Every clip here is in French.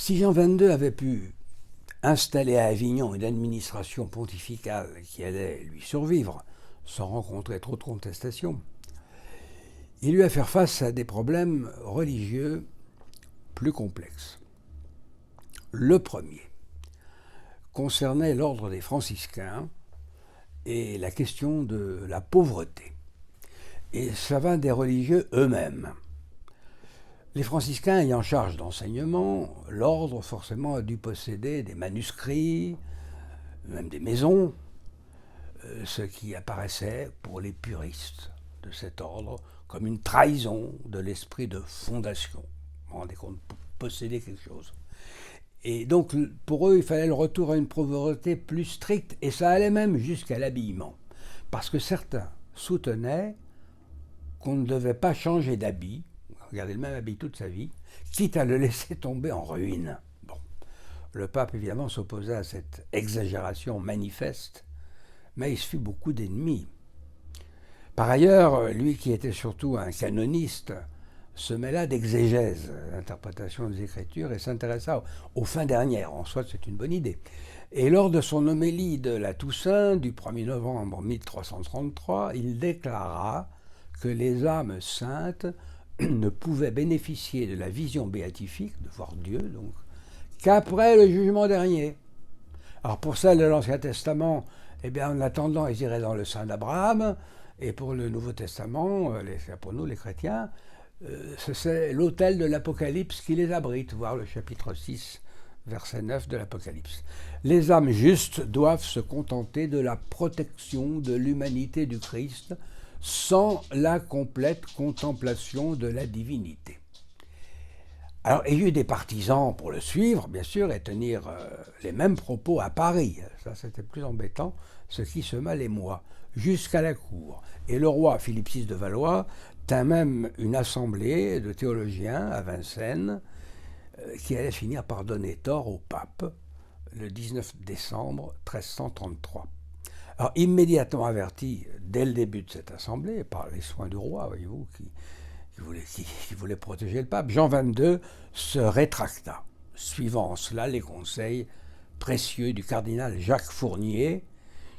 Si Jean XXII avait pu installer à Avignon une administration pontificale qui allait lui survivre sans rencontrer trop de contestations, il eut à faire face à des problèmes religieux plus complexes. Le premier concernait l'ordre des franciscains et la question de la pauvreté. Et ça vint des religieux eux-mêmes. Les franciscains ayant charge d'enseignement, l'ordre forcément a dû posséder des manuscrits, même des maisons, ce qui apparaissait pour les puristes de cet ordre comme une trahison de l'esprit de fondation. Vous vous rendez compte, posséder quelque chose. Et donc pour eux, il fallait le retour à une pauvreté plus stricte, et ça allait même jusqu'à l'habillement. Parce que certains soutenaient qu'on ne devait pas changer d'habit, garder le même habit toute sa vie, quitte à le laisser tomber en ruine. Bon. Le pape, évidemment, s'opposait à cette exagération manifeste, mais il se fit beaucoup d'ennemis. Par ailleurs, lui qui était surtout un canoniste, se mêla d'exégèse, l'interprétation des Écritures, et s'intéressa aux fins dernières. En soi, c'est une bonne idée. Et lors de son homélie de la Toussaint, du 1er novembre 1333, il déclara que les âmes saintes ne pouvaient bénéficier de la vision béatifique, de voir Dieu donc, qu'après le jugement dernier. Alors pour celle de l'Ancien Testament, eh bien en attendant, ils iraient dans le sein d'Abraham, et pour le Nouveau Testament, pour nous les chrétiens, c'est l'autel de l'Apocalypse qui les abrite, voir le chapitre 6, verset 9 de l'Apocalypse. Les âmes justes doivent se contenter de la protection de l'humanité du Christ, sans la complète contemplation de la divinité. Alors, il y a eu des partisans pour le suivre, bien sûr, et tenir les mêmes propos à Paris. Ça, c'était plus embêtant, ce qui sema l'émoi, jusqu'à la cour. Et le roi Philippe VI de Valois tint même une assemblée de théologiens à Vincennes qui allait finir par donner tort au pape le 19 décembre 1333. Alors, immédiatement averti dès le début de cette assemblée, par les soins du roi, voyez-vous, qui voulait protéger le pape, Jean XXII se rétracta, suivant en cela les conseils précieux du cardinal Jacques Fournier,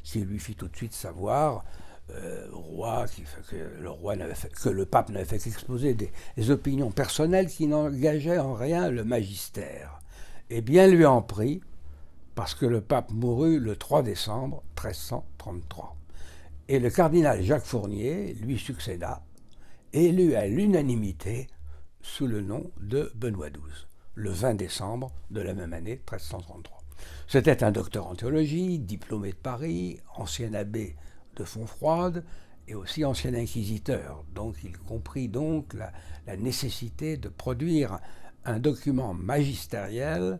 qui lui fit tout de suite savoir que le pape n'avait fait qu'exposer des opinions personnelles qui n'engageaient en rien le magistère. Et bien lui en prit, parce que le pape mourut le 3 décembre 1333. Et le cardinal Jacques Fournier lui succéda, élu à l'unanimité sous le nom de Benoît XII, le 20 décembre de la même année 1333. C'était un docteur en théologie, diplômé de Paris, ancien abbé de Fontfroide et aussi ancien inquisiteur. Donc il comprit donc la nécessité de produire un document magistériel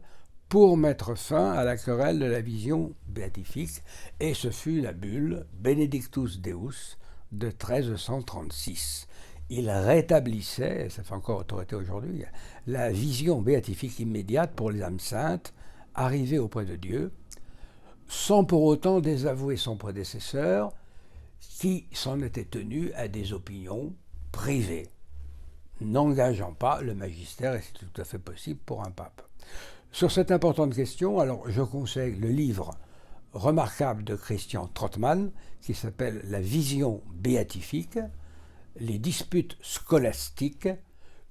pour mettre fin à la querelle de la vision béatifique, et ce fut la bulle Benedictus Deus de 1336. Il rétablissait, et ça fait encore autorité aujourd'hui, la vision béatifique immédiate pour les âmes saintes arrivées auprès de Dieu, sans pour autant désavouer son prédécesseur, qui s'en était tenu à des opinions privées, n'engageant pas le magistère, et c'est tout à fait possible pour un pape. Sur cette importante question, alors je conseille le livre remarquable de Christian Trottmann qui s'appelle « La vision béatifique, les disputes scolastiques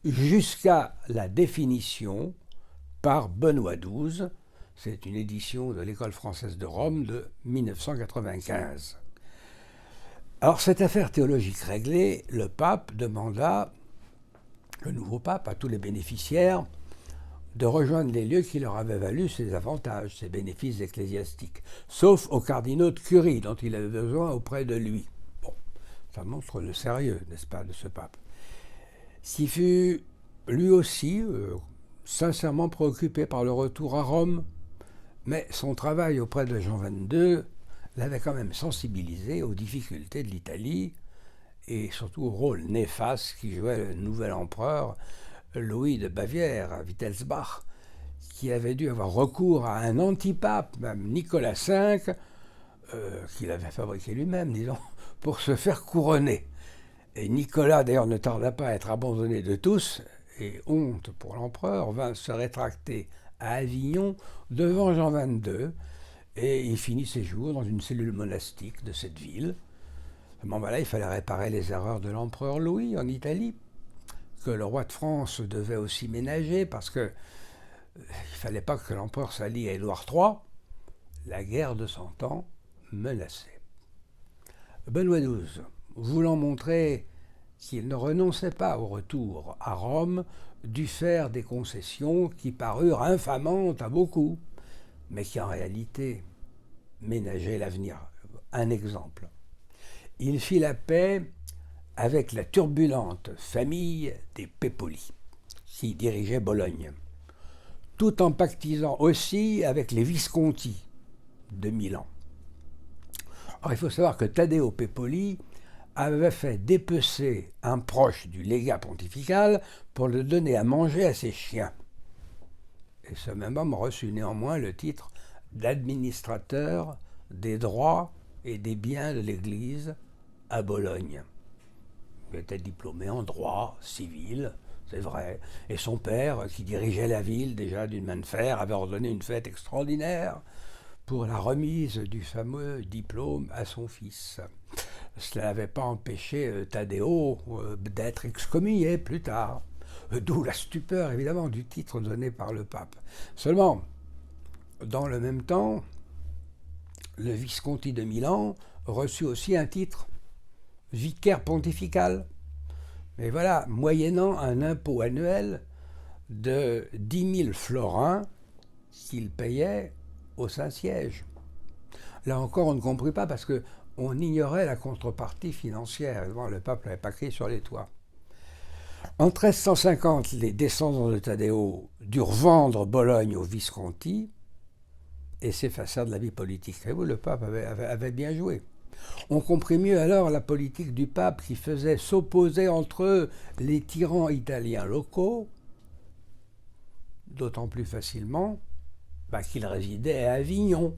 jusqu'à la définition par Benoît XII ». C'est une édition de l'École française de Rome de 1995. Alors cette affaire théologique réglée, le pape demanda, le nouveau pape, à tous les bénéficiaires de rejoindre les lieux qui leur avaient valu ces avantages, ces bénéfices ecclésiastiques, sauf aux cardinaux de Curie dont il avait besoin auprès de lui. Bon, ça montre le sérieux, n'est-ce pas, de ce pape, qui fut lui aussi sincèrement préoccupé par le retour à Rome, mais son travail auprès de Jean XXII l'avait quand même sensibilisé aux difficultés de l'Italie et surtout au rôle néfaste qui jouait le nouvel empereur Louis de Bavière à Wittelsbach, qui avait dû avoir recours à un antipape, même Nicolas V, qu'il avait fabriqué lui-même, disons, pour se faire couronner. Et Nicolas, d'ailleurs, ne tarda pas à être abandonné de tous, et honte pour l'empereur, vint se rétracter à Avignon devant Jean XXII et il finit ses jours dans une cellule monastique de cette ville. Bon, voilà, il fallait réparer les erreurs de l'empereur Louis en Italie, que le roi de France devait aussi ménager parce que il ne fallait pas que l'empereur s'allie à Édouard III. La guerre de Cent Ans menaçait. Benoît XII, voulant montrer qu'il ne renonçait pas au retour à Rome, dut faire des concessions qui parurent infamantes à beaucoup, mais qui en réalité ménageaient l'avenir. Un exemple. Il fit la paix avec la turbulente famille des Pepoli, qui dirigeait Bologne, tout en pactisant aussi avec les Visconti de Milan. Alors, il faut savoir que Taddeo Pepoli avait fait dépecer un proche du légat pontifical pour le donner à manger à ses chiens. Et ce même homme reçut néanmoins le titre d'administrateur des droits et des biens de l'Église à Bologne. Il était diplômé en droit civil, c'est vrai, et son père, qui dirigeait la ville déjà d'une main de fer, avait ordonné une fête extraordinaire pour la remise du fameux diplôme à son fils. Cela n'avait pas empêché Taddeo d'être excommunié plus tard, d'où la stupeur évidemment du titre donné par le pape. Seulement, dans le même temps, le Visconti de Milan reçut aussi un titre vicaire pontifical, mais voilà, moyennant un impôt annuel de 10 000 florins qu'il payait au Saint-Siège. Là encore, on ne comprit pas parce qu'on ignorait la contrepartie financière. Le pape n'avait pas écrit sur les toits. En 1350, les descendants de Taddeo durent vendre Bologne aux Visconti et s'effacèrent de la vie politique. Et vous, le pape avait bien joué. On comprit mieux alors la politique du pape qui faisait s'opposer entre eux les tyrans italiens locaux, d'autant plus facilement qu'ils résidaient à Avignon.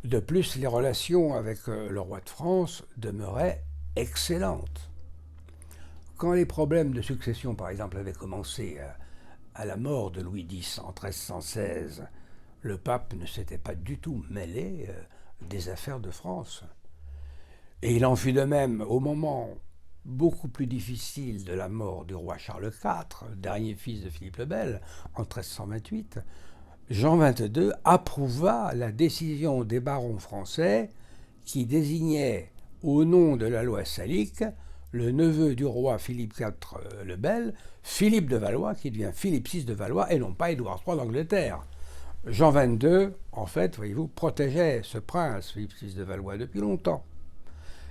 De plus, les relations avec le roi de France demeuraient excellentes. Quand les problèmes de succession, par exemple, avaient commencé à la mort de Louis X en 1316, le pape ne s'était pas du tout mêlé des affaires de France. Et il en fut de même au moment beaucoup plus difficile de la mort du roi Charles IV, dernier fils de Philippe le Bel, en 1328. Jean XXII approuva la décision des barons français qui désignaient, au nom de la loi salique, le neveu du roi Philippe IV le Bel, Philippe de Valois, qui devient Philippe VI de Valois, et non pas Édouard III d'Angleterre. Jean XXII, en fait, voyez-vous, protégeait ce prince, Philippe VI de Valois, depuis longtemps.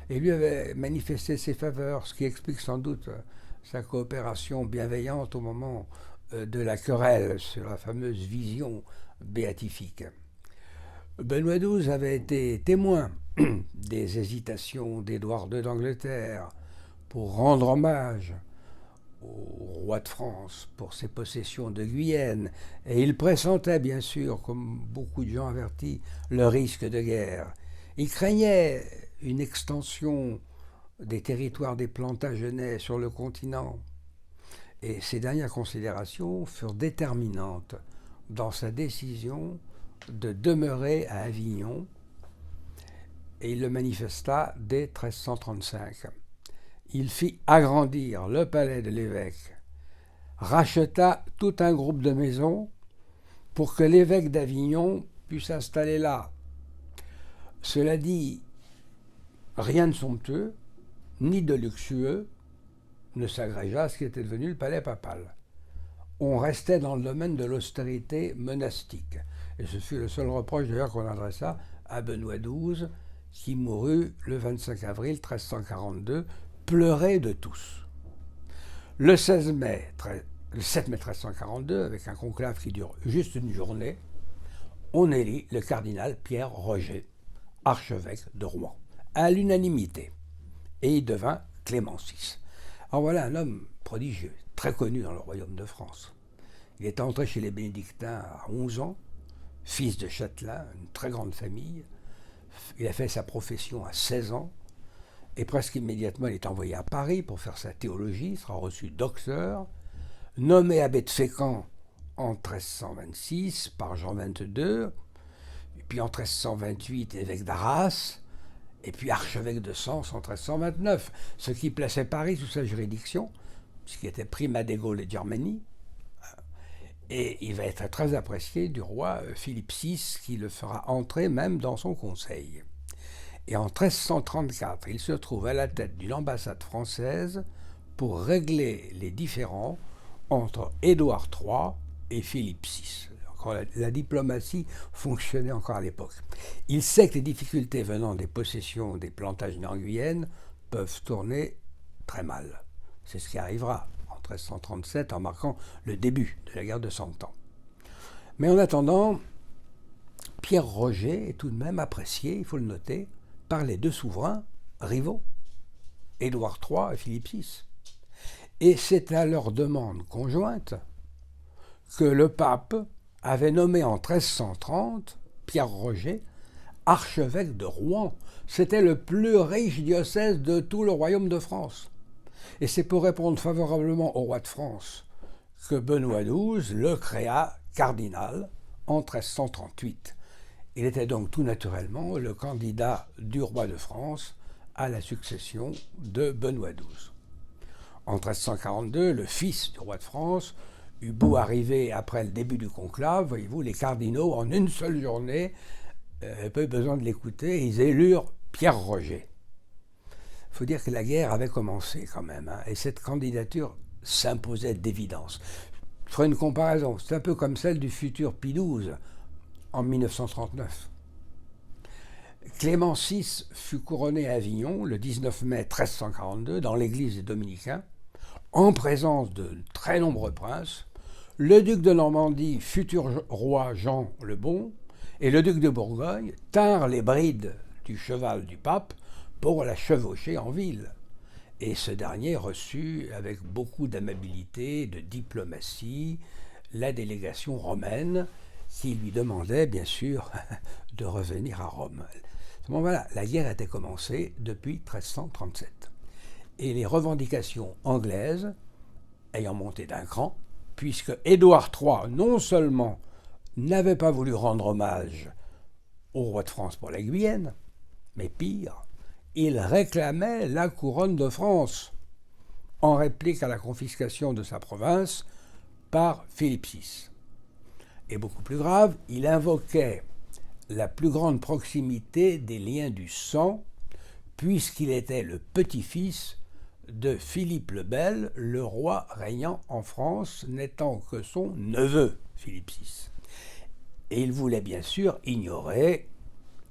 Et lui avait manifesté ses faveurs, ce qui explique sans doute sa coopération bienveillante au moment de la querelle sur la fameuse vision béatifique. Benoît XII avait été témoin des hésitations d'Édouard II d'Angleterre pour rendre hommage au roi de France pour ses possessions de Guyenne, et il pressentait bien sûr, comme beaucoup de gens avertis, le risque de guerre. Il craignait une extension des territoires des Plantagenets sur le continent. Et ces dernières considérations furent déterminantes dans sa décision de demeurer à Avignon, et il le manifesta dès 1335. Il fit agrandir le palais de l'évêque, racheta tout un groupe de maisons pour que l'évêque d'Avignon puisse s'installer là. Cela dit, rien de somptueux, ni de luxueux, ne s'agrégea à ce qui était devenu le palais papal. On restait dans le domaine de l'austérité monastique. Et ce fut le seul reproche d'ailleurs qu'on adressa à Benoît XII, qui mourut le 25 avril 1342, pleuré de tous. Le 7 mai 1342, avec un conclave qui dure juste une journée, on élit le cardinal Pierre Roger, archevêque de Rouen, à l'unanimité. Et il devint Clément VI. Alors voilà un homme prodigieux, très connu dans le royaume de France. Il est entré chez les bénédictins à 11 ans, fils de châtelain, une très grande famille. Il a fait sa profession à 16 ans, et presque immédiatement il est envoyé à Paris pour faire sa théologie, il sera reçu docteur, nommé abbé de Fécamp en 1326 par Jean XXII, puis en 1328 évêque d'Arras, et puis archevêque de Sens en 1329, ce qui plaçait Paris sous sa juridiction, puisqu'il était primat des Gaules et d'Arménie, et il va être très apprécié du roi Philippe VI, qui le fera entrer même dans son conseil. Et en 1334, il se trouve à la tête d'une ambassade française pour régler les différends entre Édouard III et Philippe VI. La diplomatie fonctionnait encore à l'époque. Il sait que les difficultés venant des possessions des Plantagenets en Guyenne peuvent tourner très mal. C'est ce qui arrivera en 1337 en marquant le début de la guerre de Cent Ans. Mais en attendant, Pierre Roger est tout de même apprécié, il faut le noter, par les deux souverains rivaux, Édouard III et Philippe VI. Et c'est à leur demande conjointe que le pape avait nommé en 1330 Pierre Roger archevêque de Rouen. C'était le plus riche diocèse de tout le royaume de France. Et c'est pour répondre favorablement au roi de France que Benoît XII le créa cardinal en 1338. Il était donc tout naturellement le candidat du roi de France à la succession de Benoît XII. En 1342, le fils du roi de France eut beau arriver après le début du conclave, voyez-vous, les cardinaux, en une seule journée, n'avaient pas eu besoin de l'écouter, ils élurent Pierre Roger. Il faut dire que la guerre avait commencé quand même, et cette candidature s'imposait d'évidence. Je ferai une comparaison, c'est un peu comme celle du futur Pie XII en 1939. Clément VI fut couronné à Avignon le 19 mai 1342 dans l'église des Dominicains, en présence de très nombreux princes, le duc de Normandie, futur roi Jean le Bon, et le duc de Bourgogne tinrent les brides du cheval du pape pour la chevaucher en ville. Et ce dernier reçut avec beaucoup d'amabilité, de diplomatie, la délégation romaine qui lui demandait bien sûr de revenir à Rome. Bon, voilà, la guerre était commencée depuis 1337. Et les revendications anglaises ayant monté d'un cran, puisque Édouard III, non seulement n'avait pas voulu rendre hommage au roi de France pour la Guyenne, mais pire, il réclamait la couronne de France, en réplique à la confiscation de sa province par Philippe VI. Et beaucoup plus grave, il invoquait la plus grande proximité des liens du sang, puisqu'il était le petit-fils de Philippe le Bel, le roi régnant en France, n'étant que son neveu, Philippe VI. Et il voulait bien sûr ignorer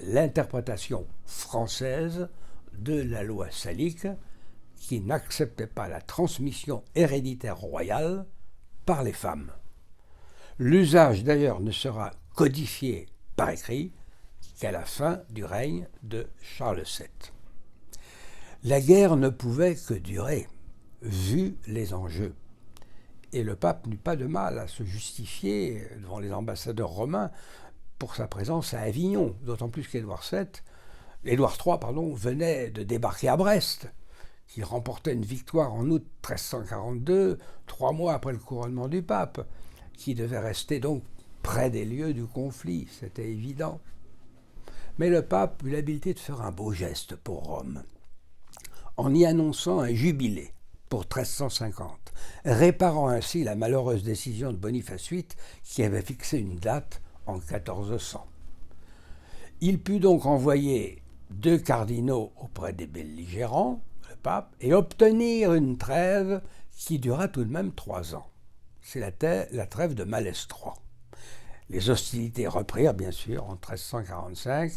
l'interprétation française de la loi salique, qui n'acceptait pas la transmission héréditaire royale par les femmes. L'usage d'ailleurs ne sera codifié par écrit qu'à la fin du règne de Charles VII. La guerre ne pouvait que durer, vu les enjeux. Et le pape n'eut pas de mal à se justifier devant les ambassadeurs romains pour sa présence à Avignon, d'autant plus qu'Édouard III venait de débarquer à Brest, qui remportait une victoire en août 1342, 3 mois après le couronnement du pape, qui devait rester donc près des lieux du conflit, c'était évident. Mais le pape eut l'habileté de faire un beau geste pour Rome, en y annonçant un jubilé pour 1350, réparant ainsi la malheureuse décision de Boniface VIII qui avait fixé une date en 1400. Il put donc envoyer 2 cardinaux auprès des belligérants, le pape, et obtenir une trêve qui dura tout de même 3 ans. C'est la trêve de Malestroit. Les hostilités reprirent, bien sûr, en 1345,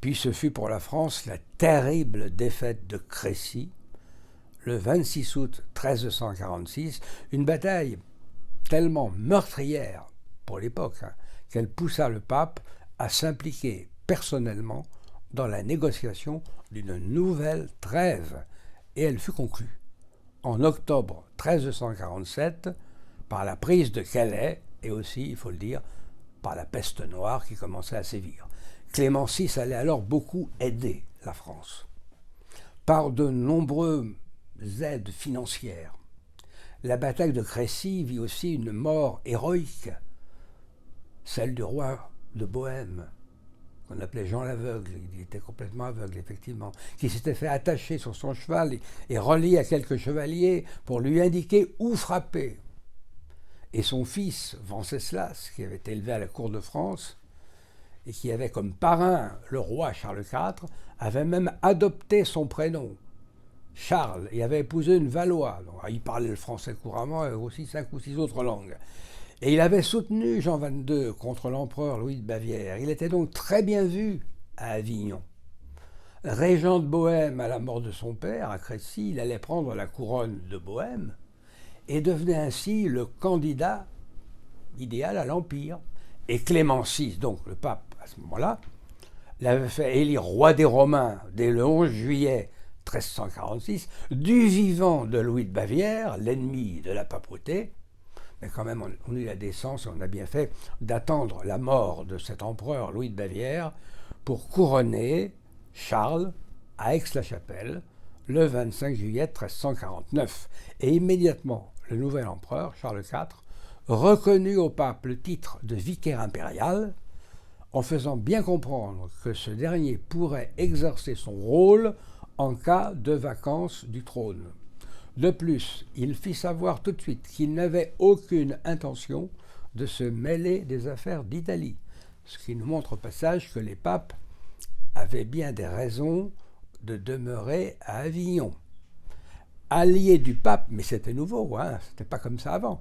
puis ce fut pour la France la terrible défaite de Crécy, le 26 août 1346, une bataille tellement meurtrière pour l'époque qu'elle poussa le pape à s'impliquer personnellement dans la négociation d'une nouvelle trêve, et elle fut conclue en octobre 1347 par la prise de Calais et aussi, il faut le dire, par la peste noire qui commençait à sévir. Clément VI allait alors beaucoup aider la France par de nombreuses aides financières. La bataille de Crécy vit aussi une mort héroïque, celle du roi de Bohême, qu'on appelait Jean l'aveugle, il était complètement aveugle effectivement, qui s'était fait attacher sur son cheval et relié à quelques chevaliers pour lui indiquer où frapper. Et son fils, Venceslas, qui avait été élevé à la cour de France et qui avait comme parrain le roi Charles IV, avait même adopté son prénom, Charles, et avait épousé une Valois. Donc, il parlait le français couramment et aussi 5 ou 6 autres langues. Et il avait soutenu Jean XXII contre l'empereur Louis de Bavière. Il était donc très bien vu à Avignon. Régent de Bohême à la mort de son père, à Crécy, il allait prendre la couronne de Bohême et devenait ainsi le candidat idéal à l'Empire. Et Clément VI, donc le pape à ce moment-là, l'avait fait élire roi des Romains dès le 11 juillet 1346, du vivant de Louis de Bavière, l'ennemi de la papauté. Mais quand même, on a eu la décence, on a bien fait d'attendre la mort de cet empereur Louis de Bavière pour couronner Charles à Aix-la-Chapelle le 25 juillet 1349. Et immédiatement, le nouvel empereur, Charles IV, reconnut au pape le titre de vicaire impérial, en faisant bien comprendre que ce dernier pourrait exercer son rôle en cas de vacance du trône. De plus, il fit savoir tout de suite qu'il n'avait aucune intention de se mêler des affaires d'Italie, ce qui nous montre au passage que les papes avaient bien des raisons de demeurer à Avignon. Allié du pape, mais c'était nouveau, c'était pas comme ça avant,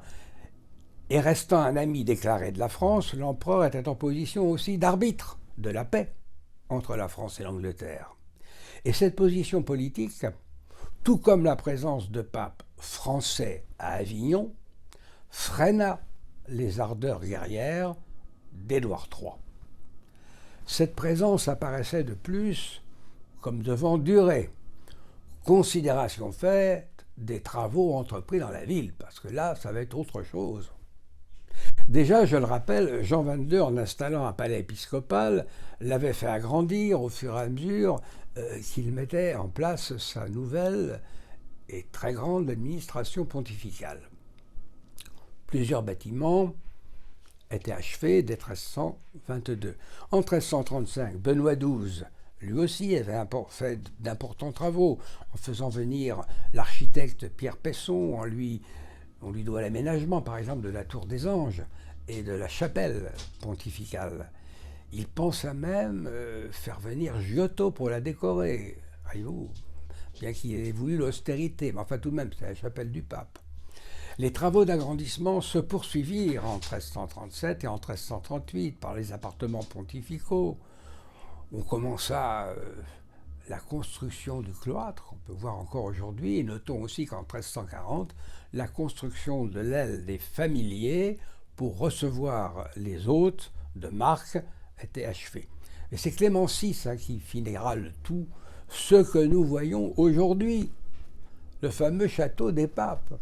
et restant un ami déclaré de la France, l'empereur était en position aussi d'arbitre de la paix entre la France et l'Angleterre. Et cette position politique, tout comme la présence de papes français à Avignon, freina les ardeurs guerrières d'Édouard III. Cette présence apparaissait de plus comme devant durer, considération faite des travaux entrepris dans la ville, parce que là, ça va être autre chose. Déjà, je le rappelle, Jean XXII, en installant un palais épiscopal, l'avait fait agrandir au fur et à mesure qu'il mettait en place sa nouvelle et très grande administration pontificale. Plusieurs bâtiments étaient achevés dès 1322. En 1335, Benoît XII, lui aussi, avait fait d'importants travaux en faisant venir l'architecte Pierre Pesson. On lui doit l'aménagement, par exemple, de la Tour des Anges et de la chapelle pontificale. Il pensa même faire venir Giotto pour la décorer. Voyez-vous, bien qu'il ait voulu l'austérité, mais enfin tout de même, c'est la chapelle du pape. Les travaux d'agrandissement se poursuivirent en 1337 et en 1338 par les appartements pontificaux. On commença la construction du cloître, qu'on peut voir encore aujourd'hui, et notons aussi qu'en 1340, la construction de l'aile des familiers pour recevoir les hôtes de marque était achevée. Et c'est Clément VI qui finira le tout, ce que nous voyons aujourd'hui, le fameux château des papes.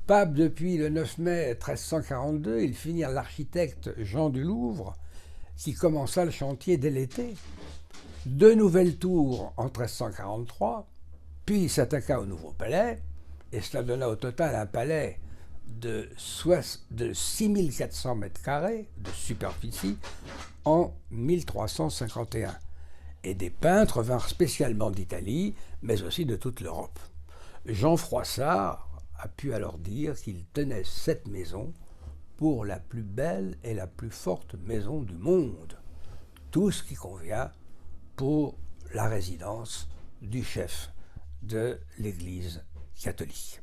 Pape depuis le 9 mai 1342, ils finirent l'architecte Jean du Louvre, qui commença le chantier dès l'été. 2 nouvelles tours en 1343, puis il s'attaqua au nouveau palais, et cela donna au total un palais de 6400 mètres carrés de superficie en 1351. Et des peintres vinrent spécialement d'Italie, mais aussi de toute l'Europe. Jean Froissart a pu alors dire qu'il tenait cette maison pour la plus belle et la plus forte maison du monde. Tout ce qui convient pour la résidence du chef de l'Église catholique.